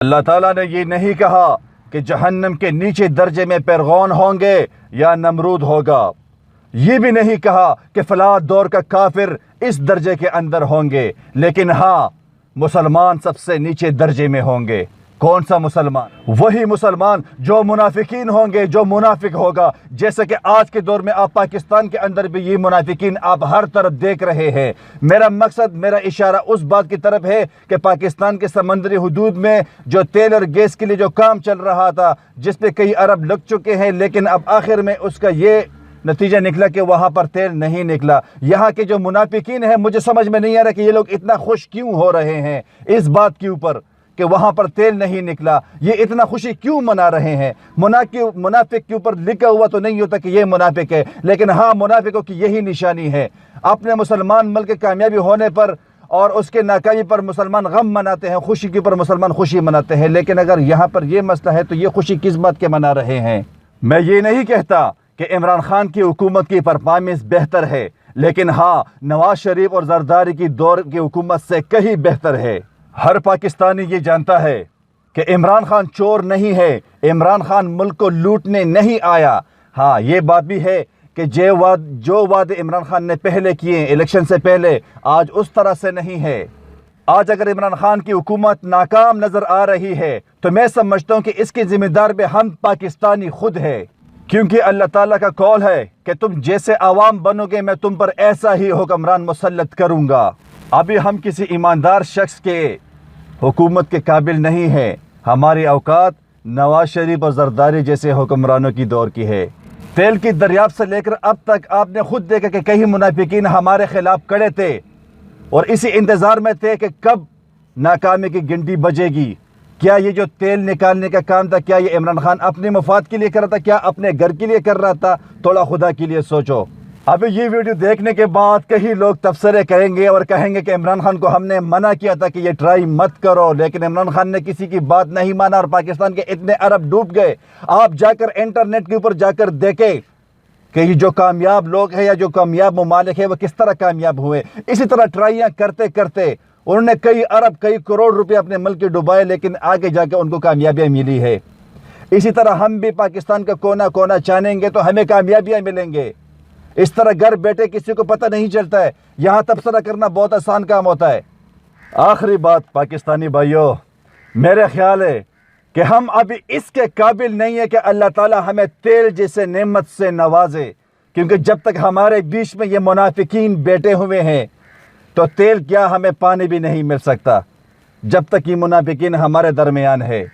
اللہ تعالیٰ نے یہ نہیں کہا کہ جہنم کے نیچے درجے میں فرعون ہوں گے یا نمرود ہوگا، یہ بھی نہیں کہا کہ فلاں دور کا کافر اس درجے کے اندر ہوں گے، لیکن ہاں مسلمان سب سے نیچے درجے میں ہوں گے۔ کون سا مسلمان؟ وہی مسلمان جو منافقین ہوں گے، جو منافق ہوگا، جیسے کہ آج کے دور میں آپ پاکستان کے اندر بھی یہ منافقین آپ ہر طرف دیکھ رہے ہیں۔ میرا مقصد، میرا اشارہ اس بات کی طرف ہے کہ پاکستان کے سمندری حدود میں جو تیل اور گیس کے لیے جو کام چل رہا تھا، جس پہ کئی ارب لگ چکے ہیں، لیکن اب آخر میں اس کا یہ نتیجہ نکلا کہ وہاں پر تیل نہیں نکلا۔ یہاں کے جو منافقین ہیں، مجھے سمجھ میں نہیں آ رہا کہ یہ لوگ اتنا خوش کیوں ہو رہے ہیں اس بات کے اوپر کہ وہاں پر تیل نہیں نکلا، یہ اتنا خوشی کیوں منا رہے ہیں؟ منافق کے اوپر لکھا ہوا تو نہیں ہوتا کہ یہ منافق ہے، لیکن ہاں منافقوں کی یہی نشانی ہے۔ اپنے مسلمان ملک کے کامیابی ہونے پر اور اس کے ناکامی پر مسلمان غم مناتے ہیں، خوشی کے اوپر مسلمان خوشی مناتے ہیں، لیکن اگر یہاں پر یہ مسئلہ ہے تو یہ خوشی کس بات کے منا رہے ہیں؟ میں یہ نہیں کہتا کہ عمران خان کی حکومت کی پرفارمنس بہتر ہے، لیکن ہاں نواز شریف اور زرداری کی دور کی حکومت سے کہیں بہتر ہے۔ ہر پاکستانی یہ جانتا ہے کہ عمران خان چور نہیں ہے، عمران خان ملک کو لوٹنے نہیں آیا۔ ہاں یہ بات بھی ہے کہ جو وعدے عمران خان نے پہلے کیے الیکشن سے پہلے، آج اس طرح سے نہیں ہے۔ آج اگر عمران خان کی حکومت ناکام نظر آ رہی ہے تو میں سمجھتا ہوں کہ اس کی ذمہ دار بھی ہم پاکستانی خود ہے، کیونکہ اللہ تعالیٰ کا قول ہے کہ تم جیسے عوام بنو گے میں تم پر ایسا ہی حکمران مسلط کروں گا۔ ابھی ہم کسی ایماندار شخص کے حکومت کے قابل نہیں ہیں، ہماری اوقات نواز شریف اور زرداری جیسے حکمرانوں کی دور کی ہے۔ تیل کی دریافت سے لے کر اب تک آپ نے خود دیکھا کہ کئی منافقین ہمارے خلاف کھڑے تھے اور اسی انتظار میں تھے کہ کب ناکامی کی گھنٹی بجے گی۔ کیا یہ جو تیل نکالنے کا کام تھا، کیا یہ عمران خان اپنے مفاد کے لیے کر رہا تھا؟ کیا اپنے گھر کے لیے کر رہا تھا؟ تھوڑا خدا کے لیے سوچو۔ ابھی یہ ویڈیو دیکھنے کے بعد کئی لوگ تبصرے کریں گے اور کہیں گے کہ عمران خان کو ہم نے منع کیا تھا کہ یہ ٹرائی مت کرو، لیکن عمران خان نے کسی کی بات نہیں مانا اور پاکستان کے اتنے ارب ڈوب گئے۔ آپ جا کر انٹرنیٹ کے اوپر جا کر دیکھیں کہ یہ جو کامیاب لوگ ہیں یا جو کامیاب ممالک ہیں وہ کس طرح کامیاب ہوئے۔ اسی طرح ٹرائیاں کرتے کرتے انہوں نے کئی ارب کئی کروڑ روپے اپنے ملک کے ڈبائے، لیکن آگے جا کے ان کو کامیابیاں ملی ہے۔ اسی طرح ہم بھی پاکستان کا کونا کونا چانیں گے تو ہمیں کامیابیاں ملیں گے۔ اس طرح گھر بیٹھے کسی کو پتہ نہیں چلتا ہے، یہاں تبصرہ کرنا بہت آسان کام ہوتا ہے۔ آخری بات پاکستانی بھائیوں، میرے خیال ہے کہ ہم ابھی اس کے قابل نہیں ہیں کہ اللہ تعالیٰ ہمیں تیل جیسے نعمت سے نوازے، کیونکہ جب تک ہمارے بیچ میں یہ منافقین بیٹھے ہوئے ہیں تو تیل کیا ہمیں پانی بھی نہیں مل سکتا، جب تک یہ منافقین ہمارے درمیان ہے۔